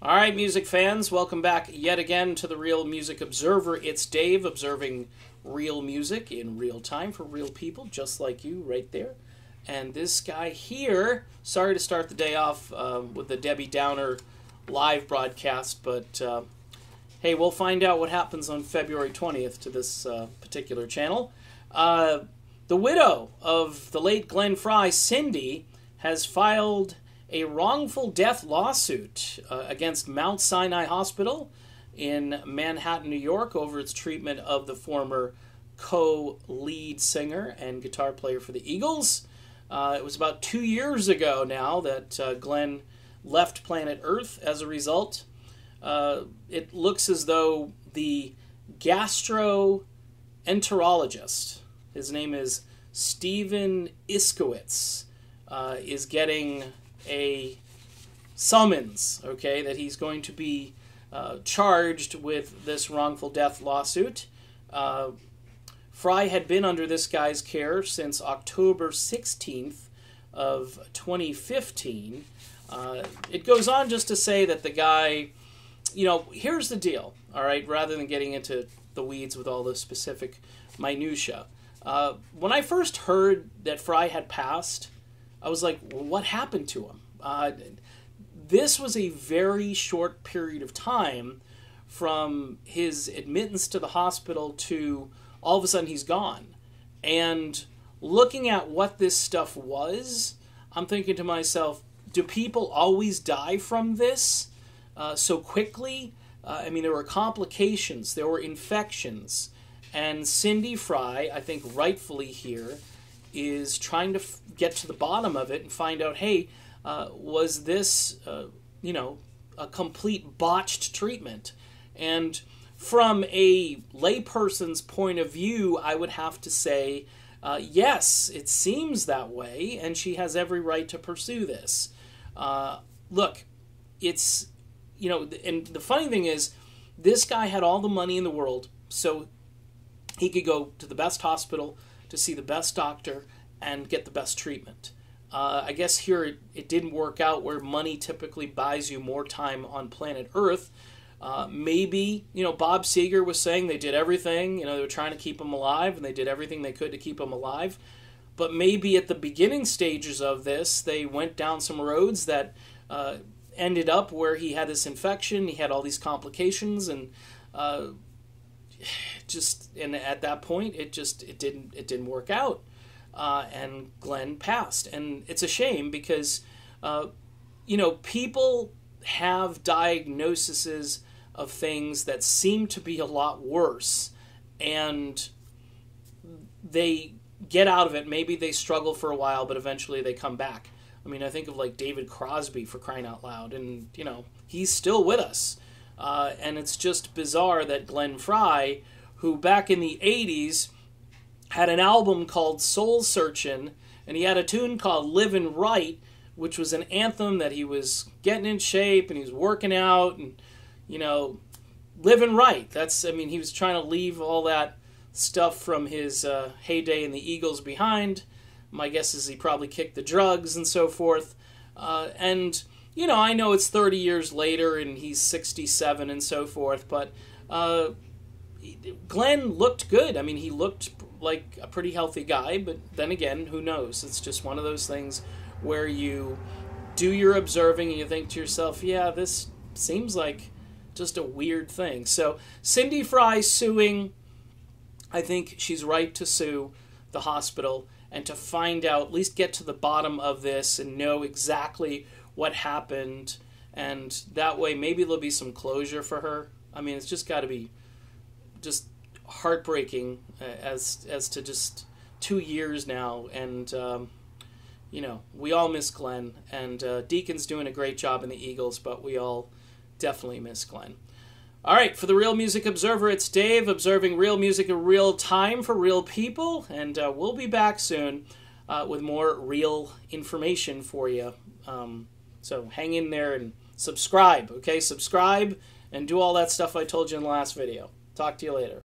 All right, music fans, welcome back yet again to the Real Music Observer. It's Dave observing real music in real time for real people, just like you right there. And this guy here, sorry to start the day off with the Debbie Downer live broadcast, but hey, we'll find out what happens on February 20th to this particular channel. The widow of the late Glenn Frey, Cindy, has filed a wrongful death lawsuit against Mount Sinai Hospital in Manhattan, New York, over its treatment of the former co-lead singer and guitar player for the Eagles. It was about 2 years ago now that Glenn left planet Earth. As a result, it looks as though the gastroenterologist, his name is Stephen Iskowitz, is getting a summons, okay, that he's going to be charged with this wrongful death lawsuit. Frey had been under this guy's care since October 16th of 2015. It goes on just to say that the guy, you know, here's the deal, all right, rather than getting into the weeds with all the specific minutia. When I first heard that Frey had passed, I was like, well, what happened to him? This was a very short period of time from his admittance to the hospital to all of a sudden he's gone. And looking at what this stuff was, I'm thinking to myself, do people always die from this so quickly? I mean, there were complications, there were infections, and Cindy Frey, I think rightfully here, is trying to get to the bottom of it and find out, hey, was this, you know, a complete botched treatment? And from a layperson's point of view, I would have to say, yes, it seems that way, and she has every right to pursue this. Look, it's, you know, and the funny thing is, this guy had all the money in the world, so he could go to the best hospital to see the best doctor and get the best treatment. I guess here it didn't work out where money typically buys you more time on planet Earth. Maybe, you know, Bob Seger was saying they did everything, you know, they were trying to keep him alive, and they did everything they could to keep him alive. But maybe at the beginning stages of this, they went down some roads that ended up where he had this infection, he had all these complications, and and at that point, it didn't work out. And Glenn passed. And it's a shame because, you know, people have diagnoses of things that seem to be a lot worse, and they get out of it. Maybe they struggle for a while, but eventually they come back. I mean, I think of like David Crosby, for crying out loud, and, you know, he's still with us. And it's just bizarre that Glenn Frey, who back in the 80s had an album called Soul Searchin', and he had a tune called Livin' Right, which was an anthem that he was getting in shape and he was working out and, you know, living right. That's, I mean, he was trying to leave all that stuff from his heyday in the Eagles behind. My guess is he probably kicked the drugs and so forth. And, you know, I know it's 30 years later and he's 67 and so forth, but Glenn looked good. I mean, he looked like a pretty healthy guy, but then again, who knows? It's just one of those things where you do your observing and you think to yourself, yeah, this seems like just a weird thing. So Cindy Frey suing, I think she's right to sue the hospital and to find out, at least get to the bottom of this and know exactly what happened, and that way maybe there'll be some closure for her. I mean, it's just got to be just heartbreaking as to just 2 years now, and you know, we all miss Glenn, and Deacon's doing a great job in the Eagles, but we all definitely miss Glenn. All right, for the Real Music Observer, it's Dave observing real music in real time for real people, and we'll be back soon with more real information for you. So hang in there and subscribe, okay? Subscribe and do all that stuff I told you in the last video. Talk to you later.